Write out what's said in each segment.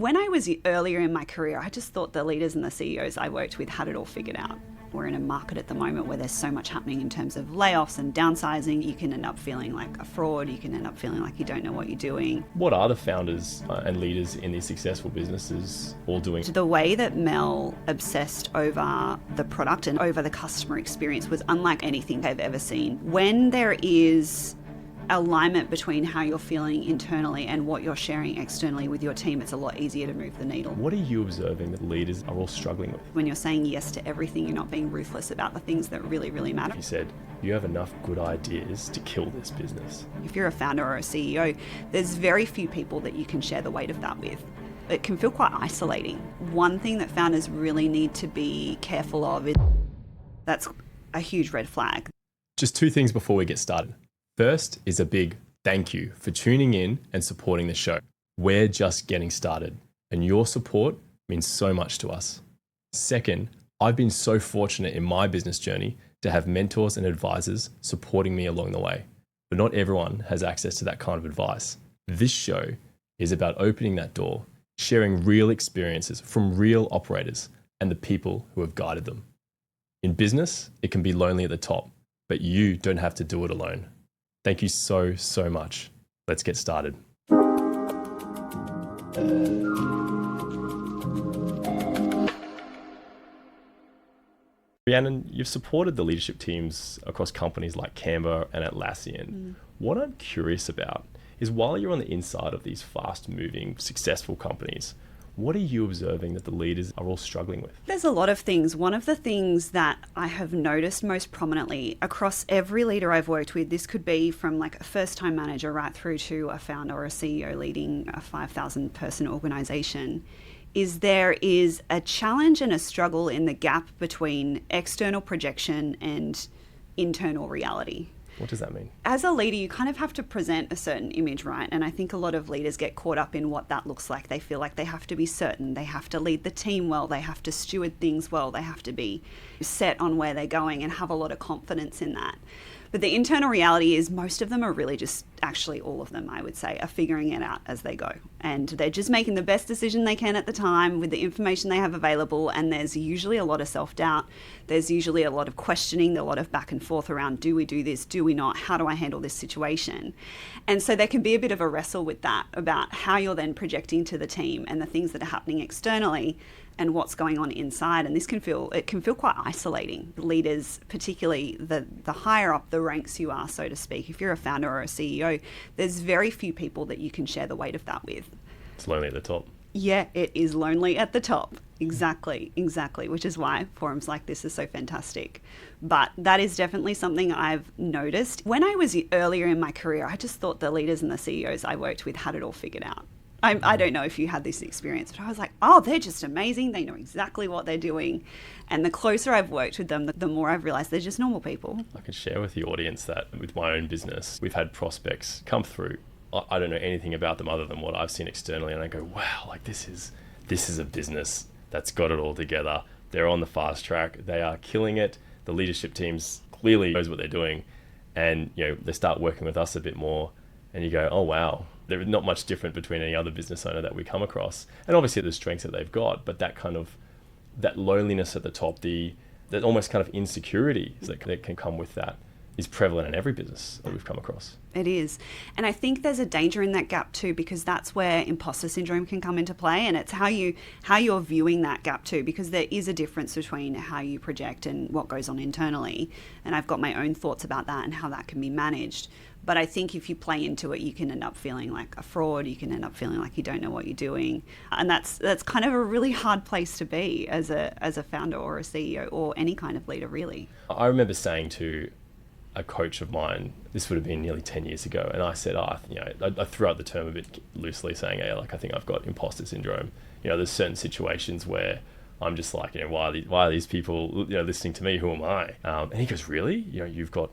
When I was earlier in my career, I just thought the leaders and the CEOs I worked with had it all figured out. We're in a market at the moment where there's so much happening in terms of layoffs and downsizing. You can end up feeling like a fraud. You can end up feeling like you don't know what you're doing. What are the founders and leaders in these successful businesses all doing? The way that Mel obsessed over the product and over the customer experience was unlike anything I've ever seen. When there is alignment between how you're feeling internally and what you're sharing externally with your team, it's a lot easier to move the needle. What are you observing that leaders are all struggling with? When you're saying yes to everything, you're not being ruthless about the things that really, really matter. You said you have enough good ideas to kill this business. If you're a founder or a CEO, there's very few people that you can share the weight of that with. It can feel quite isolating. One thing that founders really need to be careful of is that's a huge red flag. Just two things before we get started. First is a big thank you for tuning in and supporting the show. We're just getting started, and your support means so much to us. Second, I've been so fortunate in my business journey to have mentors and advisors supporting me along the way, but not everyone has access to that kind of advice. This show is about opening that door, sharing real experiences from real operators and the people who have guided them. In business, it can be lonely at the top, but you don't have to do it alone. Thank you so, so much. Let's get started. Rhiannon, you've supported the leadership teams across companies like Canva and Atlassian. What I'm curious about is, while you're on the inside of these fast-moving, successful companies, what are you observing that the leaders are all struggling with? There's a lot of things. One of the things that I have noticed most prominently across every leader I've worked with, this could be from like a first-time manager right through to a founder or a CEO leading a 5,000 person organization, is there is a challenge and a struggle in the gap between external projection and internal reality. What does that mean? As a leader, you kind of have to present a certain image, right? And I think a lot of leaders get caught up in what that looks like. They feel like they have to be certain. They have to lead the team well. They have to steward things well. They have to be set on where they're going and have a lot of confidence in that. But the internal reality is most of them are really just, actually all of them, I would say, are figuring it out as they go. And they're just making the best decision they can at the time with the information they have available. And there's usually a lot of self-doubt. There's usually a lot of questioning, a lot of back and forth around, do we do this? Do we not? How do I handle this situation? And so there can be a bit of a wrestle with that about how you're then projecting to the team and the things that are happening externally and what's going on inside. And this can feel quite isolating. Leaders, particularly the higher up the ranks you are, so to speak, if you're a founder or a CEO, there's very few people that you can share the weight of that with. It's lonely at the top. Yeah, it is lonely at the top. Exactly, which is why forums like this are so fantastic. But that is definitely something I've noticed. When I was earlier in my career, I just thought the leaders and the CEOs I worked with had it all figured out. I don't know if you had this experience, but I was like, oh, they're just amazing. They know exactly what they're doing. And the closer I've worked with them, the more I've realized they're just normal people. I can share with the audience that with my own business, we've had prospects come through. I don't know anything about them other than what I've seen externally. And I go, wow, like this is a business that's got it all together. They're on the fast track. They are killing it. The leadership teams clearly knows what they're doing. And, they start working with us a bit more and you go, oh, wow. There's not much different between any other business owner that we come across. And obviously the strengths that they've got, but that loneliness at the top, that almost kind of insecurity that can come with that is prevalent in every business that we've come across. It is. And I think there's a danger in that gap too, because that's where imposter syndrome can come into play. And it's how you're viewing that gap too, because there is a difference between how you project and what goes on internally. And I've got my own thoughts about that and how that can be managed. But I think if you play into it, you can end up feeling like a fraud. You can end up feeling like you don't know what you're doing. And that's kind of a really hard place to be as a founder or a CEO or any kind of leader, really. I remember saying to a coach of mine, this would have been nearly 10 years ago, and I said, I threw out the term a bit loosely, saying, hey, I think I've got imposter syndrome. There's certain situations where I'm just like, why are these people, listening to me? Who am I? And he goes, really? You've got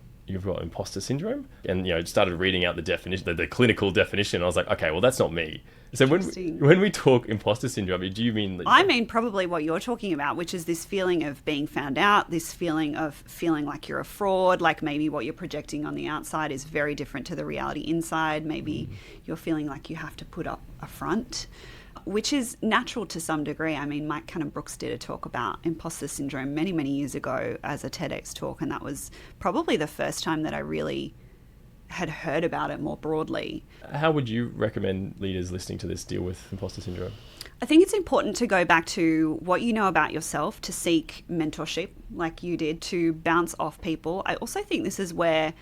imposter syndrome? And, started reading out the definition, the clinical definition. I was like, okay, well, that's not me. So when we talk imposter syndrome, do you mean... I mean probably what you're talking about, which is this feeling of being found out, this feeling of feeling like you're a fraud, like maybe what you're projecting on the outside is very different to the reality inside. Maybe you're feeling like you have to put up a front. which is natural to some degree. I mean, Mike Cannon-Brookes did a talk about imposter syndrome many, many years ago as a TEDx talk, and that was probably the first time that I really had heard about it more broadly. How would you recommend leaders listening to this deal with imposter syndrome? I think it's important to go back to what you know about yourself, to seek mentorship like you did, to bounce off people. I also think this is where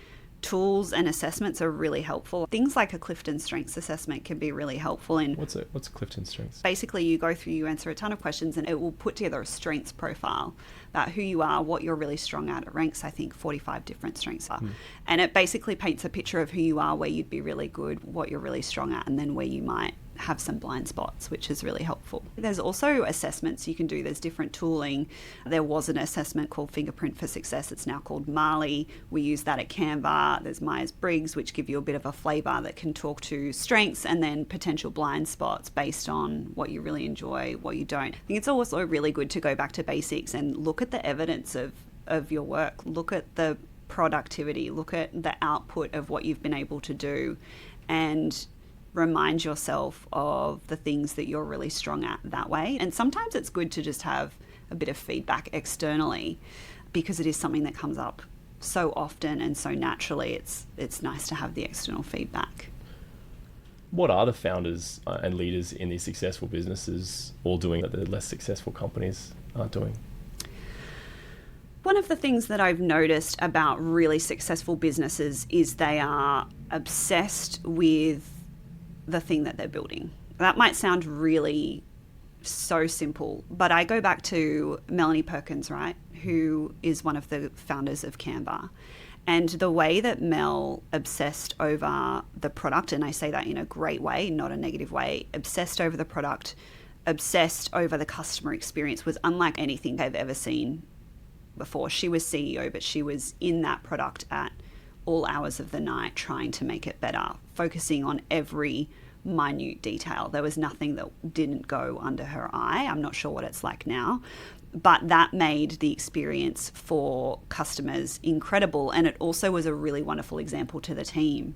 tools and assessments are really helpful. Things like a Clifton Strengths assessment can be really helpful in... What's Clifton Strengths? Basically, you go through, you answer a ton of questions, and it will put together a strengths profile about who you are, what you're really strong at. It ranks, I think, 45 different strengths are. And it basically paints a picture of who you are, where you'd be really good, what you're really strong at, and then where you might have some blind spots, which is really helpful. There's also assessments you can do. There's different tooling. There was an assessment called Fingerprint for Success. It's now called Marley. We use that at Canva. There's Myers-Briggs, which give you a bit of a flavour that can talk to strengths and then potential blind spots based on what you really enjoy, what you don't. I think it's also really good to go back to basics and look at the evidence of your work. Look at the productivity. Look at the output of what you've been able to do, and remind yourself of the things that you're really strong at that way. And sometimes it's good to just have a bit of feedback externally, because it is something that comes up so often and so naturally. It's nice to have the external feedback. What are the founders and leaders in these successful businesses all doing that the less successful companies aren't doing? One of the things that I've noticed about really successful businesses is they are obsessed with the thing that they're building. That might sound really so simple, but I go back to Melanie Perkins, right, who is one of the founders of Canva. And the way that Mel obsessed over the product, and I say that in a great way, not a negative way, obsessed over the product, obsessed over the customer experience, was unlike anything I've ever seen before. She was CEO, but she was in that product at all hours of the night trying to make it better, focusing on every minute detail. There was nothing that didn't go under her eye. I'm not sure what it's like now, but that made the experience for customers incredible. And it also was a really wonderful example to the team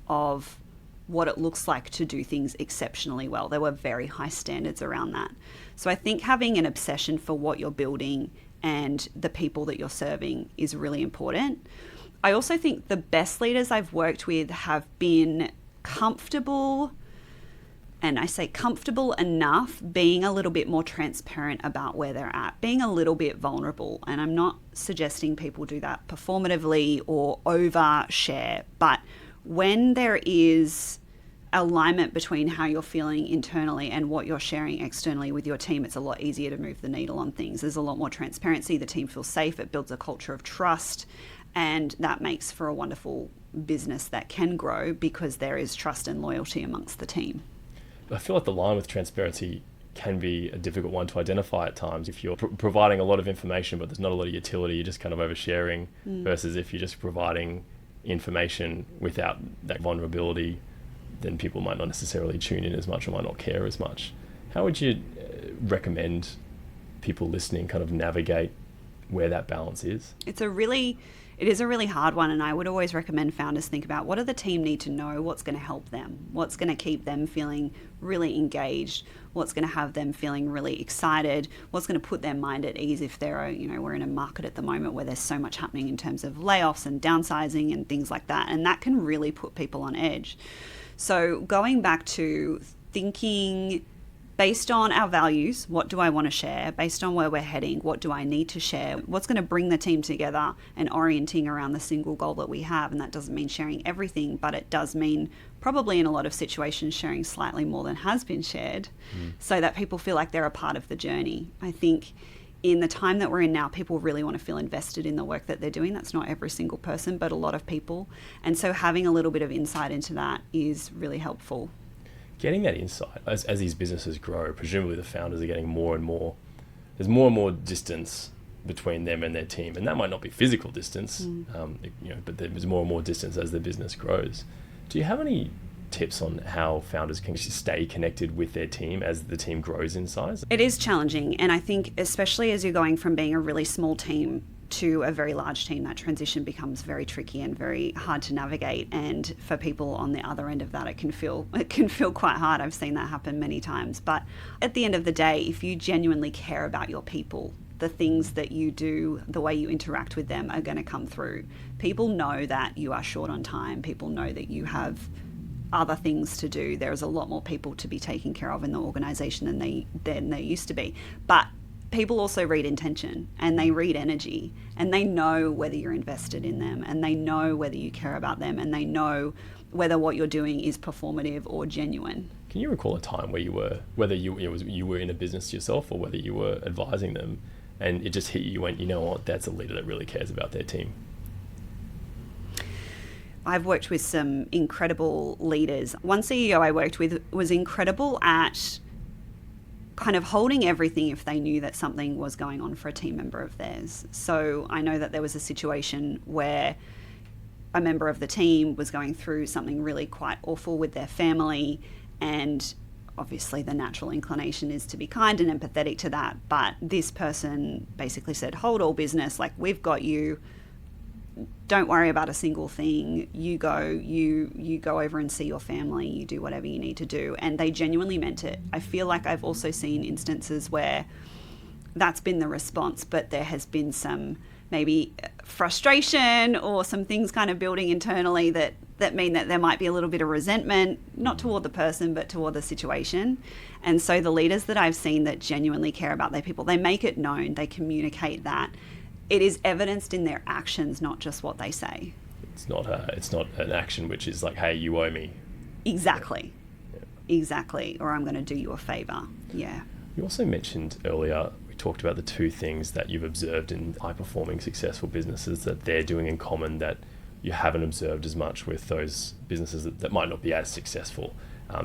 of what it looks like to do things exceptionally well. There were very high standards around that. So I think having an obsession for what you're building and the people that you're serving is really important. I also think the best leaders I've worked with have been comfortable, and I say comfortable enough, being a little bit more transparent about where they're at, being a little bit vulnerable. And I'm not suggesting people do that performatively or overshare, but when there is alignment between how you're feeling internally and what you're sharing externally with your team, it's a lot easier to move the needle on things. There's a lot more transparency. The team feels safe. It builds a culture of trust. And that makes for a wonderful business that can grow because there is trust and loyalty amongst the team. I feel like the line with transparency can be a difficult one to identify at times. If you're providing a lot of information, but there's not a lot of utility, you're just kind of oversharing, versus if you're just providing information without that vulnerability, then people might not necessarily tune in as much or might not care as much. How would you recommend people listening kind of navigate where that balance is? It is a really hard one, and I would always recommend founders think about what do the team need to know, what's going to help them, what's going to keep them feeling really engaged, what's going to have them feeling really excited, what's going to put their mind at ease if we're in a market at the moment where there's so much happening in terms of layoffs and downsizing and things like that, and that can really put people on edge. So going back to thinking based on our values, what do I want to share? Based on where we're heading, what do I need to share? What's going to bring the team together and orienting around the single goal that we have? And that doesn't mean sharing everything, but it does mean probably in a lot of situations sharing slightly more than has been shared so that people feel like they're a part of the journey. I think in the time that we're in now, people really want to feel invested in the work that they're doing. That's not every single person, but a lot of people. And so having a little bit of insight into that is really helpful. Getting that insight as these businesses grow, presumably the founders are getting more and more, there's more and more distance between them and their team. And that might not be physical distance, but there's more and more distance as the business grows. Do you have any tips on how founders can stay connected with their team as the team grows in size? It is challenging. And I think especially as you're going from being a really small team to a very large team, that transition becomes very tricky and very hard to navigate. And for people on the other end of that, it can feel quite hard. I've seen that happen many times. But at the end of the day, if you genuinely care about your people, the things that you do, the way you interact with them are going to come through. People know that you are short on time. People know that you have other things to do. There's a lot more people to be taken care of in the organization than there used to be. But people also read intention and they read energy, and they know whether you're invested in them, and they know whether you care about them, and they know whether what you're doing is performative or genuine. Can you recall a time where you were in a business yourself, or whether you were advising them, and it just hit you, you went, you know what, that's a leader that really cares about their team? I've worked with some incredible leaders. One CEO I worked with was incredible at kind of holding everything if they knew that something was going on for a team member of theirs. So I know that there was a situation where a member of the team was going through something really quite awful with their family, and obviously the natural inclination is to be kind and empathetic to that. But this person basically said, hold all business, like, we've got you. Don't worry about a single thing. You go over and see your family. You do whatever you need to do. And they genuinely meant it. I feel like I've also seen instances where that's been the response, but there has been some maybe frustration or some things kind of building internally that mean that there might be a little bit of resentment, not toward the person, but toward the situation. And so the leaders that I've seen that genuinely care about their people, they make it known, they communicate that. It is evidenced in their actions, not just what they say. It's not an action which is like, hey, you owe me. Exactly. Yeah. Exactly. Or I'm going to do you a favor. Yeah. You also mentioned earlier, we talked about the two things that you've observed in high-performing, successful businesses that they're doing in common that you haven't observed as much with those businesses that might not be as successful.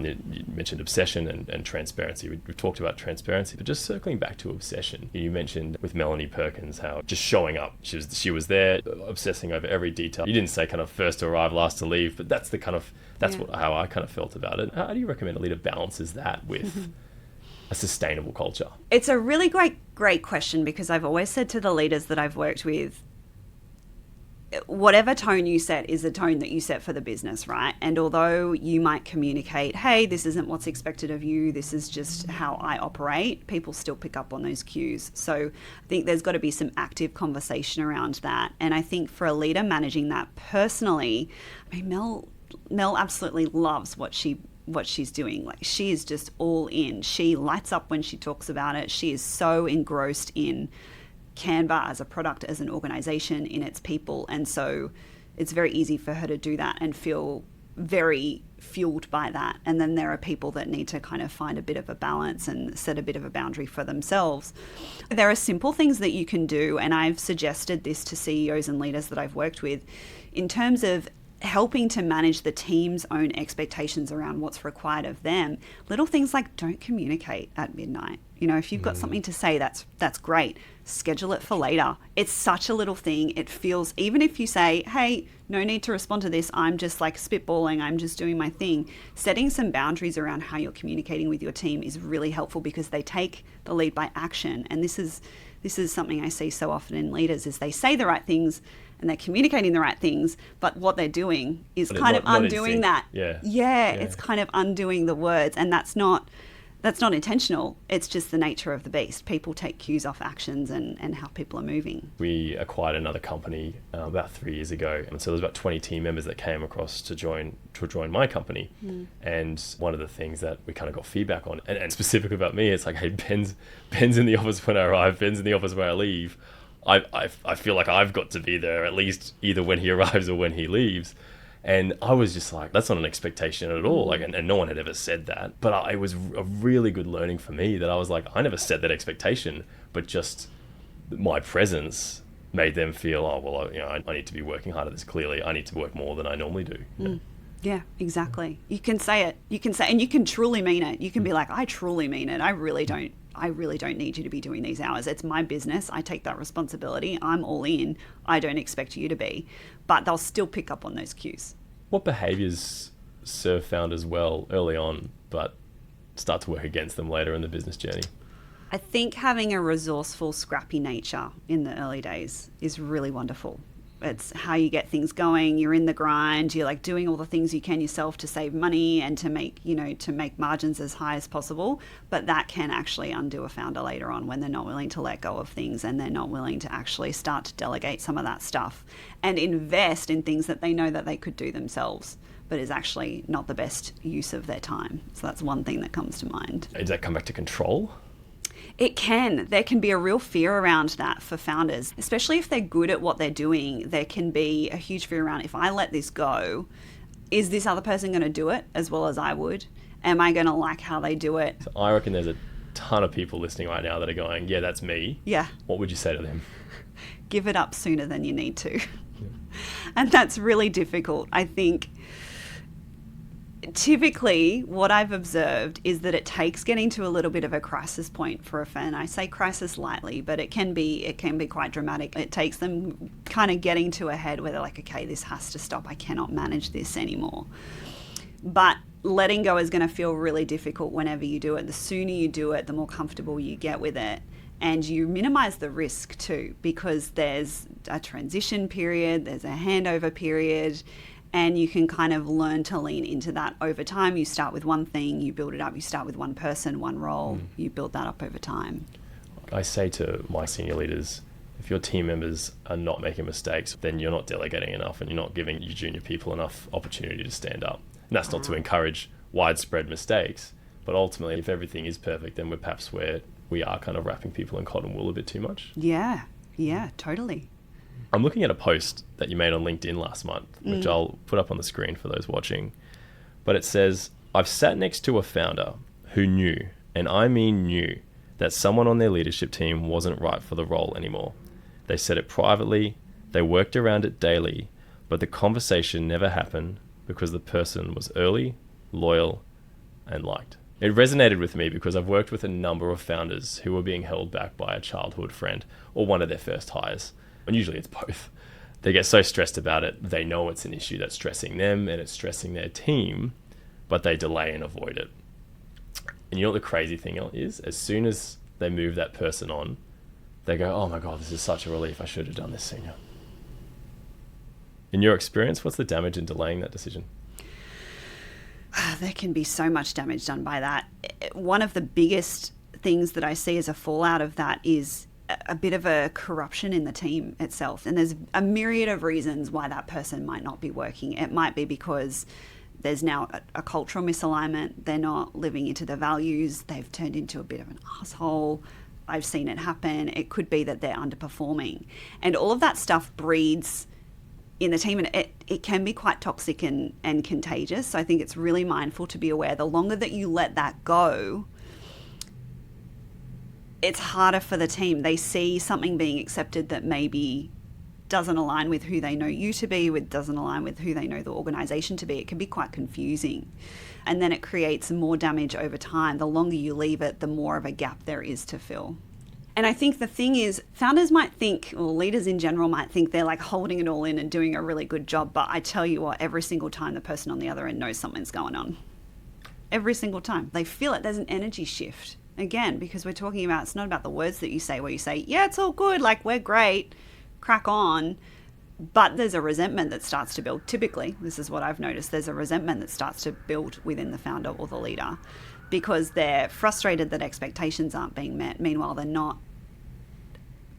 You mentioned obsession and transparency. We've talked about transparency, but just circling back to obsession, you mentioned with Melanie Perkins how just showing up, she was there obsessing over every detail. You didn't say kind of first to arrive, last to leave, but that's how I kind of felt about it. How do you recommend a leader balances that with a sustainable culture? It's a really great question, because I've always said to the leaders that I've worked with, whatever tone you set is the tone that you set for the business, right? And although you might communicate, hey, this isn't what's expected of you, this is just how I operate, people still pick up on those cues. So I think there's got to be some active conversation around that. And I think for a leader managing that personally, I mean, Mel absolutely loves what she's doing. Like, she is just all in. She lights up when she talks about it. She is so engrossed in Canva as a product, as an organization, in its people. And so it's very easy for her to do that and feel very fueled by that. And then there are people that need to kind of find a bit of a balance and set a bit of a boundary for themselves. There are simple things that you can do, and I've suggested this to CEOs and leaders that I've worked with in terms of helping to manage the team's own expectations around what's required of them. Little things like, don't communicate at midnight. You know, if you've got something to say, that's great. Schedule it for later. It's such a little thing. It feels, even if you say, hey, no need to respond to this, I'm just like spitballing, I'm just doing my thing. Setting some boundaries around how you're communicating with your team is really helpful, because they take the lead by action. And this is something I see so often in leaders, is they say the right things and they're communicating the right things, but what they're doing is kind of undoing that. Yeah, it's kind of undoing the words, and that's not intentional. It's just the nature of the beast. People take cues off actions and how people are moving. We acquired another company about 3 years ago, and so there's about 20 team members that came across to join my company. And one of the things that we kind of got feedback on, and specifically about me, it's like, hey, Ben's in the office when I arrive, Ben's in the office when I leave. I feel like I've got to be there at least either when he arrives or when he leaves. And I was just like, that's not an expectation at all. Like, and no one had ever said that. But it was a really good learning for me that I was like, I never set that expectation, but just my presence made them feel, oh, well, you know, I need to be working hard at this. Clearly, I need to work more than I normally do. Yeah, exactly. You can say it. And you can truly mean it. You can be like, I truly mean it. I really don't need you to be doing these hours. It's my business. I take that responsibility. I'm all in. I don't expect you to be. But they'll still pick up on those cues. What behaviors serve founders well early on, but start to work against them later in the business journey? I think having a resourceful, scrappy nature in the early days is really wonderful. It's how you get things going. You're in the grind. You're like doing all the things you can yourself to save money and to make margins as high as possible. But that can actually undo a founder later on when they're not willing to let go of things and they're not willing to actually start to delegate some of that stuff and invest in things that they know that they could do themselves, but is actually not the best use of their time. So that's one thing that comes to mind. Does that come back to control? It can. There can be a real fear around that for founders, especially if they're good at what they're doing. There can be a huge fear around, if I let this go, is this other person going to do it as well as I would? Am I going to like how they do it? So I reckon there's a ton of people listening right now that are going, yeah, that's me. Yeah. What would you say to them? Give it up sooner than you need to. Yeah. And that's really difficult. I think typically what I've observed is that it takes getting to a little bit of a crisis point for a fan. I say crisis lightly, but it can be quite dramatic. It takes them kind of getting to a head where they're like, okay, this has to stop. I cannot manage this anymore. But letting go is going to feel really difficult whenever you do it. The sooner you do it, the more comfortable you get with it. And you minimize the risk too, because there's a transition period, there's a handover period, and you can kind of learn to lean into that over time. You start with one thing, you build it up. You start with one person, one role, you build that up over time. I say to my senior leaders, if your team members are not making mistakes, then you're not delegating enough and you're not giving your junior people enough opportunity to stand up. And that's not to encourage widespread mistakes, but ultimately if everything is perfect, then we're perhaps where we are kind of wrapping people in cotton wool a bit too much. Yeah, totally. I'm looking at a post that you made on LinkedIn last month, which I'll put up on the screen for those watching. But it says, I've sat next to a founder who knew, and I mean knew, that someone on their leadership team wasn't right for the role anymore. They said it privately, they worked around it daily, but the conversation never happened because the person was early, loyal, and liked. It resonated with me because I've worked with a number of founders who were being held back by a childhood friend or one of their first hires. And usually it's both. They get so stressed about it, they know it's an issue that's stressing them and it's stressing their team, but they delay and avoid it. And you know what the crazy thing is? As soon as they move that person on, they go, oh my God, this is such a relief. I should have done this sooner. In your experience, what's the damage in delaying that decision? There can be so much damage done by that. One of the biggest things that I see as a fallout of that is a bit of a corruption in the team itself. And there's a myriad of reasons why that person might not be working. It might be because there's now a cultural misalignment. They're not living into the values. They've turned into a bit of an asshole. I've seen it happen. It could be that they're underperforming. And all of that stuff breeds in the team, and it can be quite toxic and contagious. So I think it's really mindful to be aware. The longer that you let that go, it's harder for the team. They see something being accepted that maybe doesn't align with who they know you to be, doesn't align with who they know the organization to be. It can be quite confusing. And then it creates more damage over time. The longer you leave it, the more of a gap there is to fill. And I think the thing is, founders might think, or leaders in general might think they're like holding it all in and doing a really good job. But I tell you what, every single time the person on the other end knows something's going on. Every single time. They feel it. There's an energy shift. Again, because we're talking about, it's not about the words that you say where you say, yeah, it's all good, like we're great, crack on. But there's a resentment that starts to build. Typically, this is what I've noticed, there's a resentment that starts to build within the founder or the leader because they're frustrated that expectations aren't being met. Meanwhile, they're not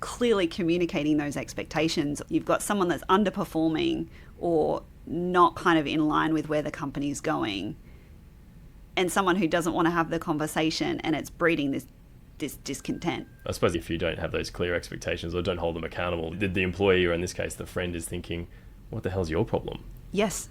clearly communicating those expectations. You've got someone that's underperforming or not kind of in line with where the company's going, and someone who doesn't want to have the conversation, and it's breeding this discontent. I suppose if you don't have those clear expectations or don't hold them accountable, the employee, or in this case the friend, is thinking, what the hell's your problem? Yes.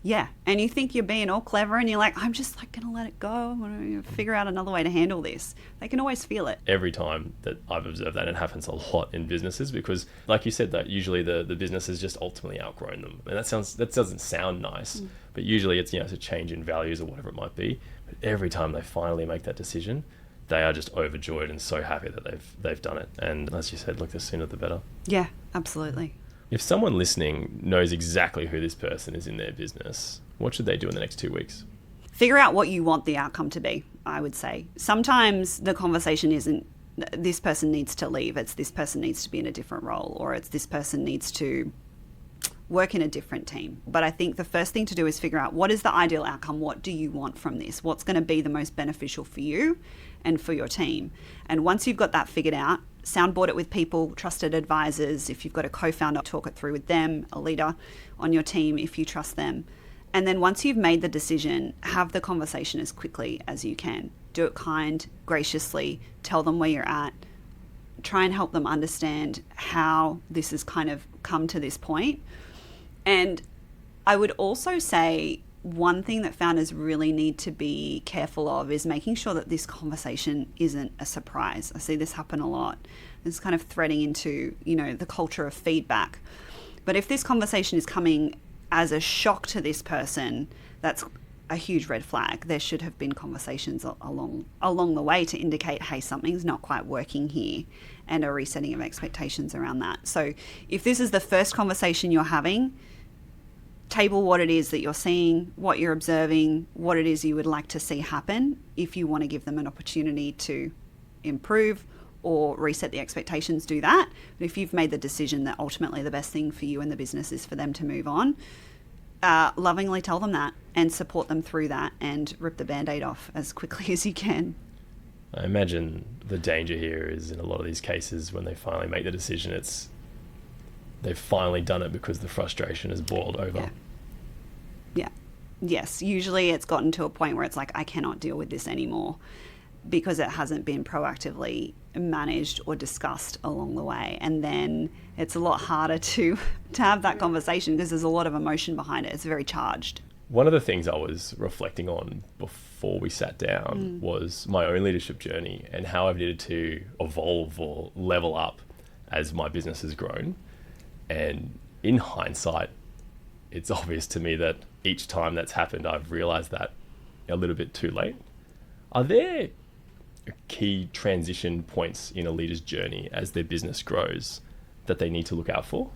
Yeah. And you think you're being all clever and you're like, I'm just like going to let it go. I'm going to figure out another way to handle this. They can always feel it. Every time that I've observed that, it happens a lot in businesses because, like you said, that usually the business has just ultimately outgrown them. And that doesn't sound nice, but usually it's, it's a change in values or whatever it might be. But every time they finally make that decision, they are just overjoyed and so happy that they've done it. And as you said, look, the sooner the better. Yeah, absolutely. If someone listening knows exactly who this person is in their business, what should they do in the next 2 weeks? Figure out what you want the outcome to be. I would say. Sometimes the conversation isn't this person needs to leave, it's this person needs to be in a different role, or it's this person needs to work in a different team. But I think the first thing to do is figure out what is the ideal outcome, what do you want from this, what's going to be the most beneficial for you and for your team. And once you've got that figured out, soundboard it with people, trusted advisors. If you've got a co-founder, talk it through with them, a leader on your team if you trust them. And then once you've made the decision, have the conversation as quickly as you can. Do it kind, graciously, tell them where you're at, try and help them understand how this has kind of come to this point. And I would also say one thing that founders really need to be careful of is making sure that this conversation isn't a surprise. I see this happen a lot. It's kind of threading into, the culture of feedback. But if this conversation is coming as a shock to this person, that's a huge red flag. There should have been conversations along the way to indicate, hey, something's not quite working here, and a resetting of expectations around that. So if this is the first conversation you're having, table what it is that you're seeing, what you're observing, what it is you would like to see happen. If you want to give them an opportunity to improve or reset the expectations, do that. But if you've made the decision that ultimately the best thing for you and the business is for them to move on, lovingly tell them that and support them through that and rip the Band-Aid off as quickly as you can. I imagine the danger here is in a lot of these cases when they finally make the decision, they've finally done it because the frustration has boiled over. Yeah. Yes. Usually it's gotten to a point where it's like, I cannot deal with this anymore because it hasn't been proactively managed or discussed along the way. And then it's a lot harder to have that conversation because there's a lot of emotion behind it. It's very charged. One of the things I was reflecting on before we sat down was my own leadership journey and how I've needed to evolve or level up as my business has grown. And in hindsight, it's obvious to me that each time that's happened, I've realized that a little bit too late. Are there key transition points in a leader's journey as their business grows that they need to look out for?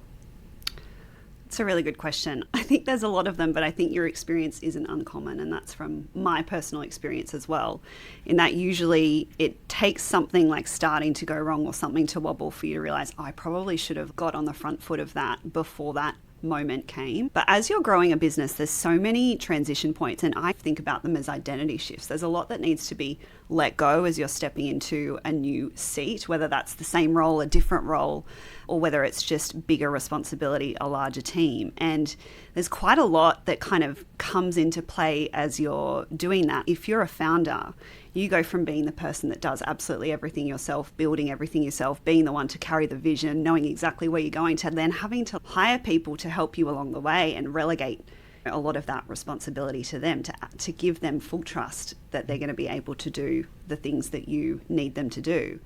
It's a really good question. I think there's a lot of them, but I think your experience isn't uncommon, and that's from my personal experience as well, in that usually it takes something like starting to go wrong or something to wobble for you to realize, I probably should have got on the front foot of that before that moment came. But as you're growing a business, there's so many transition points, and I think about them as identity shifts. There's a lot that needs to be let go as you're stepping into a new seat, whether that's the same role, a different role, or whether it's just bigger responsibility, a larger team. And there's quite a lot that kind of comes into play as you're doing that. If you're a founder, you go from being the person that does absolutely everything yourself, building everything yourself, being the one to carry the vision, knowing exactly where you're going, to then having to hire people to help you along the way and relegate a lot of that responsibility to them, to give them full trust that they're going to be able to do the things that you need them to do.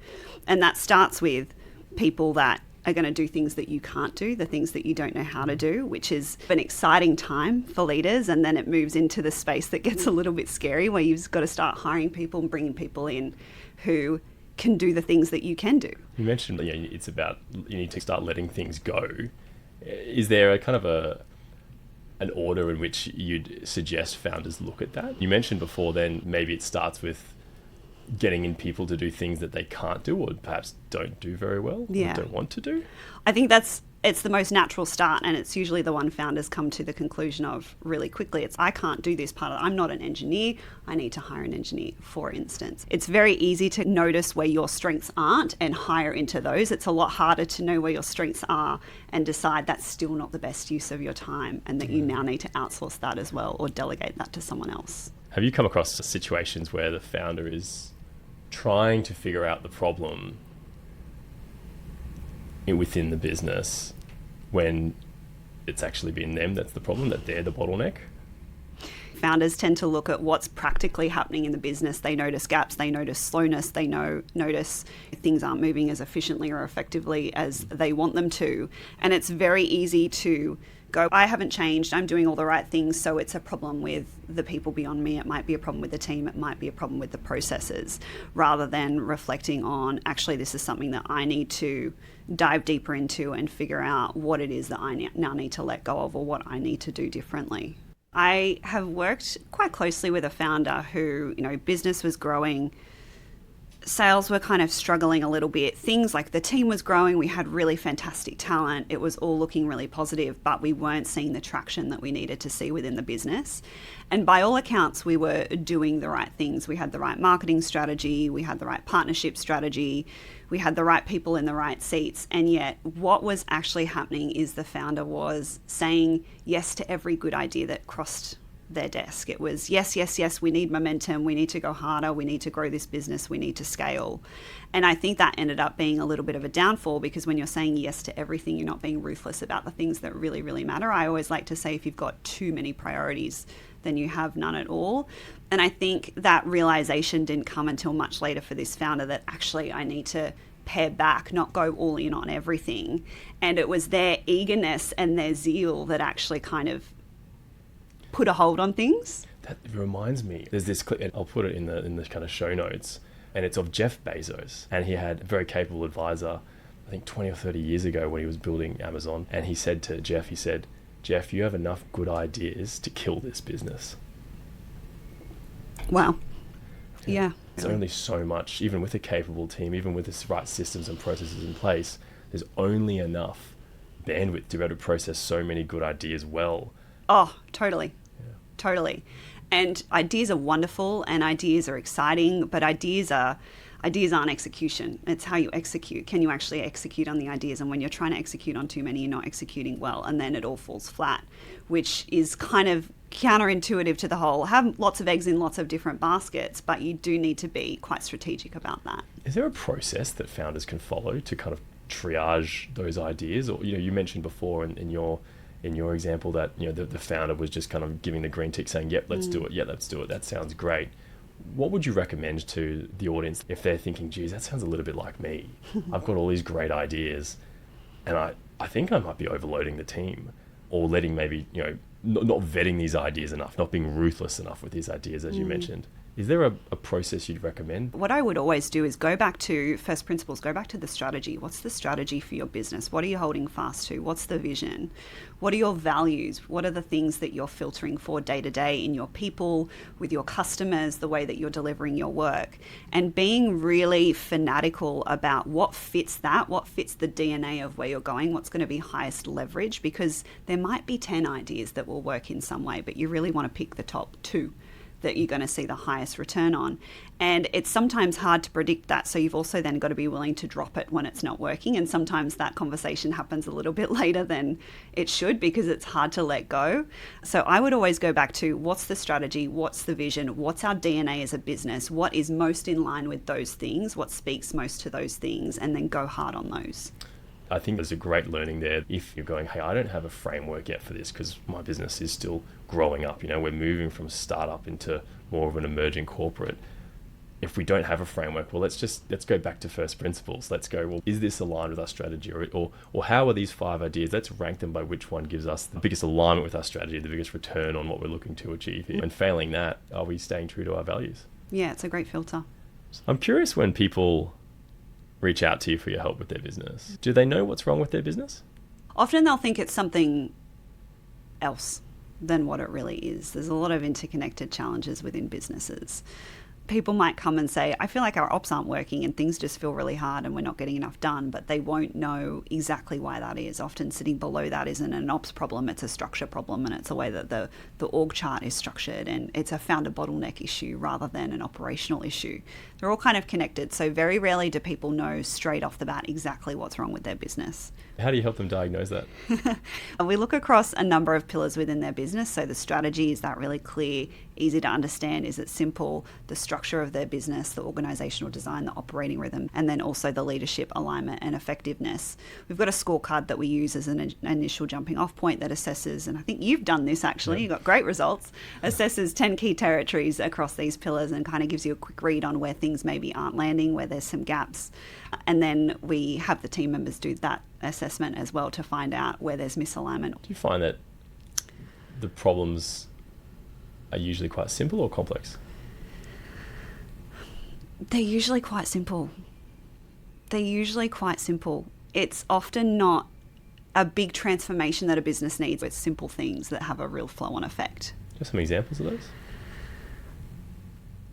And that starts with people that are going to do things that you can't do, the things that you don't know how to do, which is an exciting time for leaders. And then it moves into the space that gets a little bit scary, where you've got to start hiring people and bringing people in who can do the things that you can do. You mentioned it's about you need to start letting things go. Is there a kind of an order in which you'd suggest founders look at that? You mentioned before then maybe it starts with getting in people to do things that they can't do or perhaps don't do very well, or don't want to do? I think it's the most natural start, and it's usually the one founders come to the conclusion of really quickly. It's, I can't do this part of it. I'm not an engineer. I need to hire an engineer, for instance. It's very easy to notice where your strengths aren't and hire into those. It's a lot harder to know where your strengths are and decide that's still not the best use of your time and that you now need to outsource that as well or delegate that to someone else. Have you come across situations where the founder is trying to figure out the problem within the business when it's actually been them that's the problem, that they're the bottleneck? Founders tend to look at what's practically happening in the business. They notice gaps, they notice slowness, they notice things aren't moving as efficiently or effectively as they want them to. And it's very easy to go, I haven't changed, I'm doing all the right things, so it's a problem with the people beyond me. It might be a problem with the team, it might be a problem with the processes, rather than reflecting on, actually, this is something that I need to dive deeper into and figure out what it is that I now need to let go of or what I need to do differently. I have worked quite closely with a founder who, business was growing, sales were kind of struggling a little bit. Things like the team was growing, we had really fantastic talent, it was all looking really positive, but we weren't seeing the traction that we needed to see within the business. And by all accounts, we were doing the right things. We had the right marketing strategy, we had the right partnership strategy, we had the right people in the right seats. And yet what was actually happening is the founder was saying yes to every good idea that crossed their desk. It was yes, yes, yes, we need momentum, we need to go harder, we need to grow this business, we need to scale. And I think that ended up being a little bit of a downfall, because when you're saying yes to everything, you're not being ruthless about the things that really, really matter. I always like to say, if you've got too many priorities, then you have none at all. And I think that realization didn't come until much later for this founder, that actually I need to pare back, not go all in on everything. And it was their eagerness and their zeal that actually kind of put a hold on things. That reminds me, there's this clip, and I'll put it in the kind of show notes, and it's of Jeff Bezos. And he had a very capable advisor, I think 20 or 30 years ago, when he was building Amazon. And he said to Jeff, Jeff, you have enough good ideas to kill this business. Wow. Yeah. It's only so much, even with a capable team, even with the right systems and processes in place, there's only enough bandwidth to be able to process so many good ideas well. Oh, totally. Yeah. Totally. And ideas are wonderful and ideas are exciting, but ideas aren't execution. It's how you execute. Can you actually execute on the ideas? And when you're trying to execute on too many, you're not executing well, and then it all falls flat, which is kind of counterintuitive to the whole have lots of eggs in lots of different baskets, but you do need to be quite strategic about that. Is there a process that founders can follow to kind of triage those ideas? Or, you mentioned before in your example that, the founder was just kind of giving the green tick, saying, yep, let's do it. Yeah, let's do it. That sounds great. What would you recommend to the audience if they're thinking, geez, that sounds a little bit like me. I've got all these great ideas and I think I might be overloading the team, or letting maybe, not vetting these ideas enough, not being ruthless enough with these ideas, as you mentioned. Is there a process you'd recommend? What I would always do is go back to first principles, go back to the strategy. What's the strategy for your business? What are you holding fast to? What's the vision? What are your values? What are the things that you're filtering for day to day in your people, with your customers, the way that you're delivering your work? And being really fanatical about what fits the DNA of where you're going, what's going to be highest leverage, because there might be 10 ideas that will work in some way, but you really want to pick the top 2 that you're going to see the highest return on. And it's sometimes hard to predict that. So you've also then got to be willing to drop it when it's not working. And sometimes that conversation happens a little bit later than it should, because it's hard to let go. So I would always go back to what's the strategy, what's the vision, what's our DNA as a business, what is most in line with those things, what speaks most to those things, and then go hard on those. I think there's a great learning there. If you're going, hey, I don't have a framework yet for this because my business is still growing up. We're moving from a startup into more of an emerging corporate. If we don't have a framework, well, let's go back to first principles. Let's go, well, is this aligned with our strategy? Or how are these 5 ideas? Let's rank them by which one gives us the biggest alignment with our strategy, the biggest return on what we're looking to achieve here. And failing that, are we staying true to our values? Yeah, it's a great filter. I'm curious, when people reach out to you for your help with their business, do they know what's wrong with their business? Often they'll think it's something else than what it really is. There's a lot of interconnected challenges within businesses. People might come and say, I feel like our ops aren't working and things just feel really hard and we're not getting enough done, but they won't know exactly why that is. Often sitting below that isn't an ops problem, it's a structure problem, and it's the way that the org chart is structured, and it's a founder bottleneck issue rather than an operational issue. They're all kind of connected, so very rarely do people know straight off the bat exactly what's wrong with their business. How do you help them diagnose that? We look across a number of pillars within their business. So the strategy, is that really clear, easy to understand? Is it simple? The structure of their business, the organizational design, the operating rhythm, and then also the leadership, alignment, and effectiveness. We've got a scorecard that we use as an initial jumping off point that assesses, and I think you've done this actually, You've got great results, assesses 10 key territories across these pillars and kind of gives you a quick read on where things maybe aren't landing, where there's some gaps. And then we have the team members do that assessment as well to find out where there's misalignment. Do you find that the problems are usually quite simple or complex? They're usually quite simple. It's often not a big transformation that a business needs. It's simple things that have a real flow-on effect. Just some examples of those.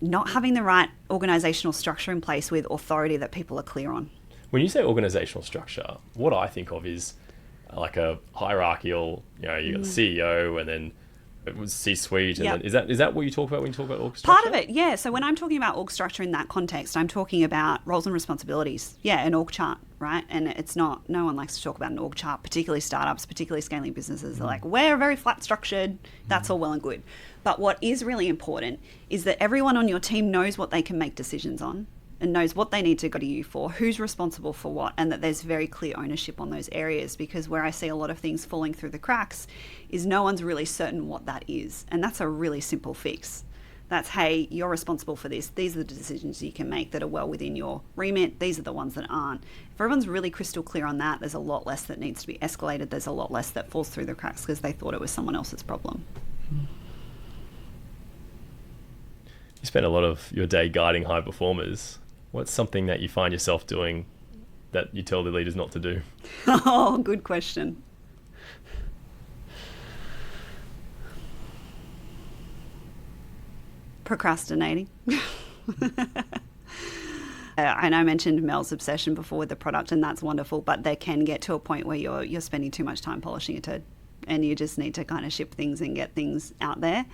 Not having the right organizational structure in place with authority that people are clear on. When you say organizational structure, what I think of is like a hierarchical, you got the CEO and then it was C-suite. And then, is that what you talk about when you talk about org structure? Part of it, yeah. So when I'm talking about org structure in that context, I'm talking about roles and responsibilities. Yeah, an org chart, right? And it's not, no one likes to talk about an org chart, particularly startups, particularly scaling businesses. They're like, we're very flat structured. That's all well and good. But what is really important is that everyone on your team knows what they can make decisions on and knows what they need to go to you for, who's responsible for what, and that there's very clear ownership on those areas. Because where I see a lot of things falling through the cracks is no one's really certain what that is. And that's a really simple fix. That's, hey, you're responsible for this. These are the decisions you can make that are well within your remit. These are the ones that aren't. If everyone's really crystal clear on that, there's a lot less that needs to be escalated. There's a lot less that falls through the cracks because they thought it was someone else's problem. You spend a lot of your day guiding high performers. What's something that you find yourself doing that you tell the leaders not to do? Oh, good question. Procrastinating. And I mentioned Mel's obsession before with the product, and that's wonderful, but they can get to a point where you're spending too much time polishing a turd. And you just need to kind of ship things and get things out there.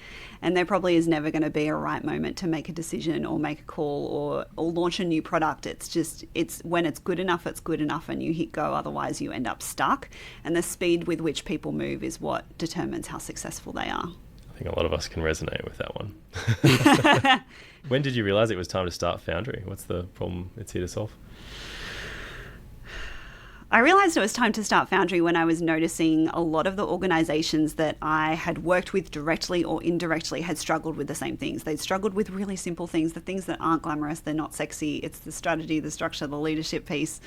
And there probably is never going to be a right moment to make a decision or make a call or launch a new product. It's when it's good enough and you hit go. Otherwise you end up stuck. And the speed with which people move is what determines how successful they are. I think a lot of us can resonate with that one. When did you realize it was time to start Foundry? What's the problem it's here to solve? I realized it was time to start Foundry when I was noticing a lot of the organizations that I had worked with directly or indirectly had struggled with the same things. They'd struggled with really simple things, the things that aren't glamorous, they're not sexy. It's the strategy, the structure, the leadership piece.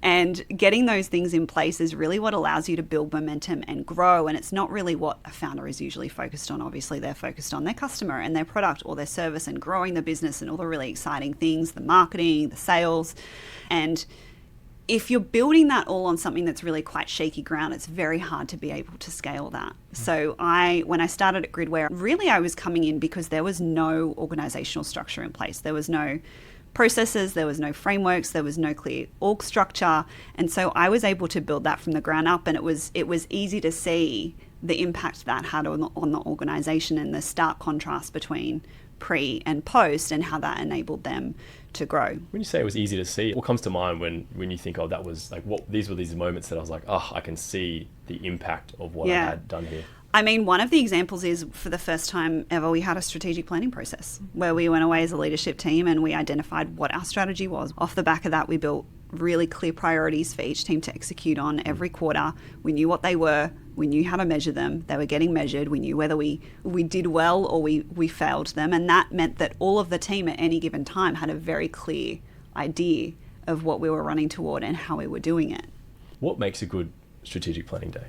And getting those things in place is really what allows you to build momentum and grow. And it's not really what a founder is usually focused on. Obviously, they're focused on their customer and their product or their service and growing the business and all the really exciting things, the marketing, the sales. And if you're building that all on something that's really quite shaky ground, it's very hard to be able to scale that. So when I started at Gridware, really I was coming in because there was no organizational structure in place. There was no processes, there was no frameworks, there was no clear org structure. And so I was able to build that from the ground up, and it was easy to see the impact that had on the organization and the stark contrast between pre and post and how that enabled them to grow. When you say it was easy to see, what comes to mind when you think, oh, that was like these were these moments that I was like, oh, I can see the impact of what I had done here? I mean, one of the examples is for the first time ever, we had a strategic planning process where we went away as a leadership team and we identified what our strategy was. Off the back of that, we built really clear priorities for each team to execute on every quarter. We knew what they were. We knew how to measure them. They were getting measured. We knew whether we did well or we failed them. And that meant that all of the team at any given time had a very clear idea of what we were running toward and how we were doing it. What makes a good strategic planning day?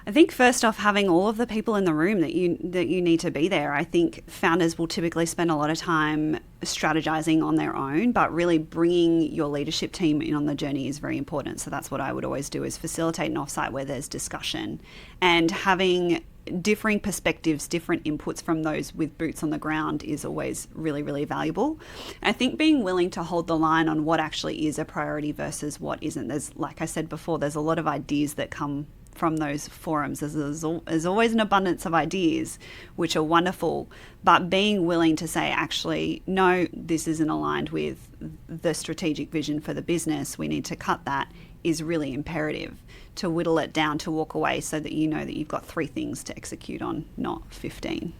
I think first off, having all of the people in the room that you need to be there. I think founders will typically spend a lot of time strategizing on their own, but really bringing your leadership team in on the journey is very important. So that's what I would always do, is facilitate an offsite where there's discussion, and having differing perspectives, different inputs from those with boots on the ground is always really, really valuable. I think being willing to hold the line on what actually is a priority versus what isn't. There's, like I said before, there's a lot of ideas that come from those forums. There's always an abundance of ideas, which are wonderful, but being willing to say, actually, no, this isn't aligned with the strategic vision for the business, we need to cut that, is really imperative. To whittle it down, to walk away so that you know that you've got 3 things to execute on, not 15.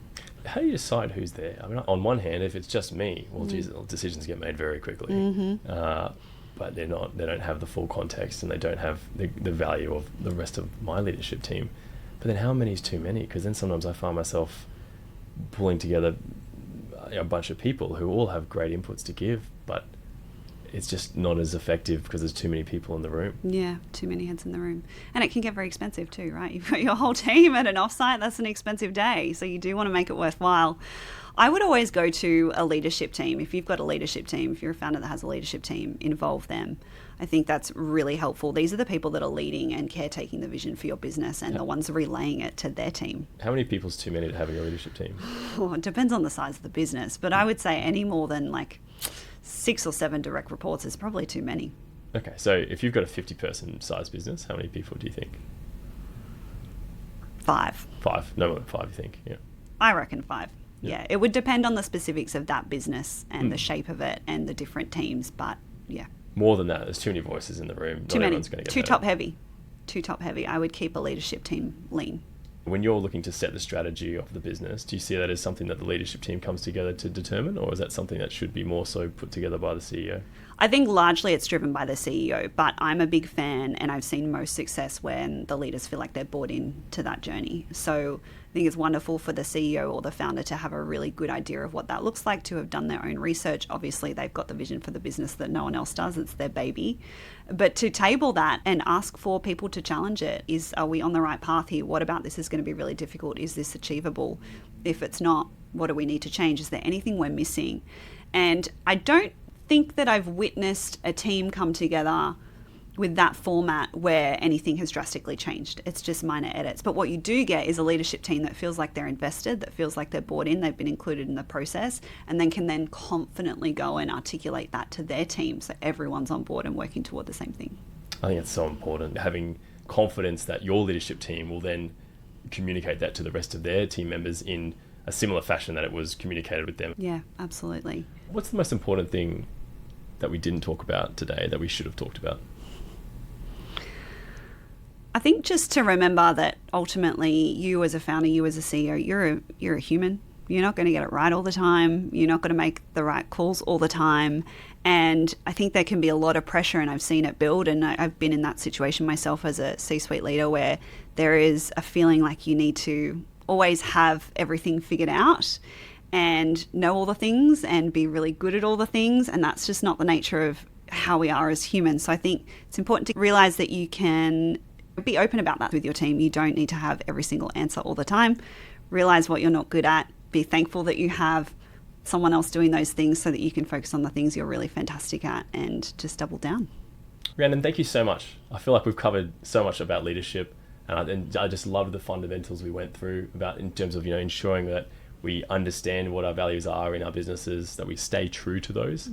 How do you decide who's there? I mean, on one hand, if it's just me, well, geez, decisions get made very quickly. But they don't have the full context, and they don't have the value of the rest of my leadership team. But then how many is too many? Because then sometimes I find myself pulling together a bunch of people who all have great inputs to give, but it's just not as effective because there's too many people in the room. Yeah, too many heads in the room. And it can get very expensive too, right? You've got your whole team at an offsite, that's an expensive day. So you do want to make it worthwhile. I would always go to a leadership team. If you've got a leadership team, if you're a founder that has a leadership team, involve them. I think that's really helpful. These are the people that are leading and caretaking the vision for your business and the ones relaying it to their team. How many people's too many to have in your leadership team? Well, it depends on the size of the business, but I would say any more than like 6 or 7 direct reports is probably too many. Okay, so if you've got a 50-person size business, how many people do you think? 5. 5, no more than 5, you think? Yeah. I reckon 5. Yeah, it would depend on the specifics of that business and the shape of it and the different teams, but yeah. More than that, there's too many voices in the room. Too Not many. everyone's going to get Too better. top heavy. Too top heavy. I would keep a leadership team lean. When you're looking to set the strategy of the business, do you see that as something that the leadership team comes together to determine, or is that something that should be more so put together by the CEO? I think largely it's driven by the CEO, but I'm a big fan and I've seen most success when the leaders feel like they're bought into that journey. So I think it's wonderful for the CEO or the founder to have a really good idea of what that looks like, to have done their own research. Obviously, they've got the vision for the business that no one else does. It's their baby. But to table that and ask for people to challenge it. Are we on the right path here? What about this is going to be really difficult? Is this achievable? If it's not, what do we need to change? Is there anything we're missing? And I don't think that I've witnessed a team come together with that format where anything has drastically changed. It's just minor edits. But what you do get is a leadership team that feels like they're invested, that feels like they're bought in, they've been included in the process, and then can then confidently go and articulate that to their team so everyone's on board and working toward the same thing. I think it's so important, having confidence that your leadership team will then communicate that to the rest of their team members in a similar fashion that it was communicated with them. Yeah, absolutely. What's the most important thing that we didn't talk about today that we should have talked about? I think just to remember that ultimately you as a founder, you as a CEO, you're a human. You're not going to get it right all the time. You're not going to make the right calls all the time. And I think there can be a lot of pressure, and I've seen it build, and I've been in that situation myself as a C-suite leader where there is a feeling like you need to always have everything figured out and know all the things and be really good at all the things. And that's just not the nature of how we are as humans. So I think it's important to realize that you can be open about that with your team. You don't need to have every single answer all the time. Realize what you're not good at. Be thankful that you have someone else doing those things so that you can focus on the things you're really fantastic at and just double down. Rhiannon, thank you so much. I feel like we've covered so much about leadership, and I just loved the fundamentals we went through about in terms of ensuring that we understand what our values are in our businesses, that we stay true to those,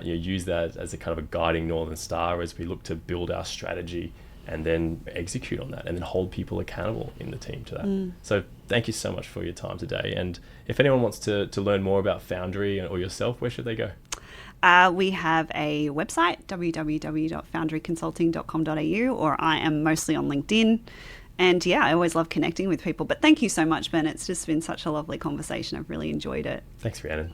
use that as a kind of a guiding northern star as we look to build our strategy and then execute on that and then hold people accountable in the team to that. So thank you so much for your time today. And if anyone wants to learn more about Foundry or yourself, where should they go? We have a website, www.foundryconsulting.com.au, or I am mostly on LinkedIn. And yeah, I always love connecting with people. But thank you so much, Ben. It's just been such a lovely conversation. I've really enjoyed it. Thanks, Rhiannon.